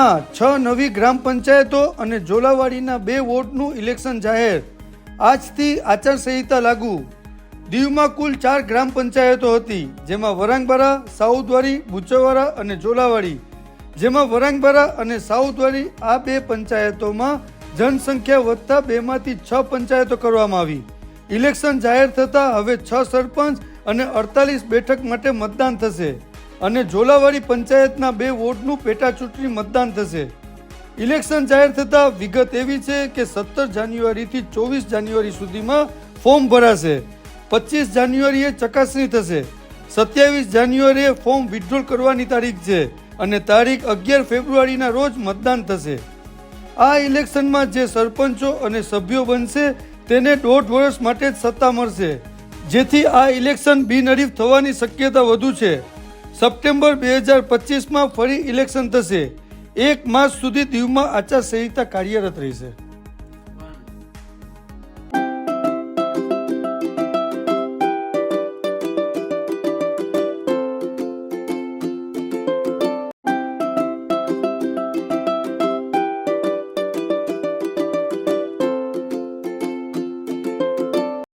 દીવમાં 6 નવી ગ્રામ પંચાયતો અને ઝોલાવાડીના 2 વોર્ડનું ઇલેક્શન જાહેર. આજથી આચારસંહિતા લાગુ. દીવમાં કુલ 4 ગ્રામ પંચાયતો હતી, જેમાં વરાંગબારા, સાઉદવાડી, બુચરવાડા અને ઝોલાવાડી. જેમાં વરાંગબારા અને સાઉદવાડી આ 2 પંચાયતોમાં જનસંખ્યા વધતા 2માંથી 6 પંચાયતો કરવામાં આવી. ઇલેક્શન જાહેર થતાં હવે 6 સરપંચ અને 48 બેઠક માટે મતદાન થશે અને ઝોલાવાડી પંચાયતના 2 વોર્ડનું પેટા ચૂંટણી મતદાન થશે. ઇલેક્શન જાહેર થતાં વિગત એવી છે કે 17 જાન્યુઆરીથી 24 જાન્યુઆરી સુધીમાં ફોર્મ ભરાશે. 25 જાન્યુઆરીએ ચકાસણી થશે. 27 જાન્યુઆરીએ ફોર્મ વિથડ્રોલ કરવાની તારીખ છે અને તારીખ 11 ફેબ્રુઆરીના રોજ મતદાન થશે. આ ઇલેક્શનમાં જે સરપંચો અને સભ્યો બનશે તેને 1.5 વર્ષ માટે જ સત્તા મળશે, જેથી આ ઇલેક્શન બિનહરીફ થવાની શક્યતા વધુ છે. સપ્ટેમ્બર 2025માં ફરી ઇલેક્શન થશે. 1 માસ સુધી દીવમાં આચારસંહિતા કાર્યરત રહેશે.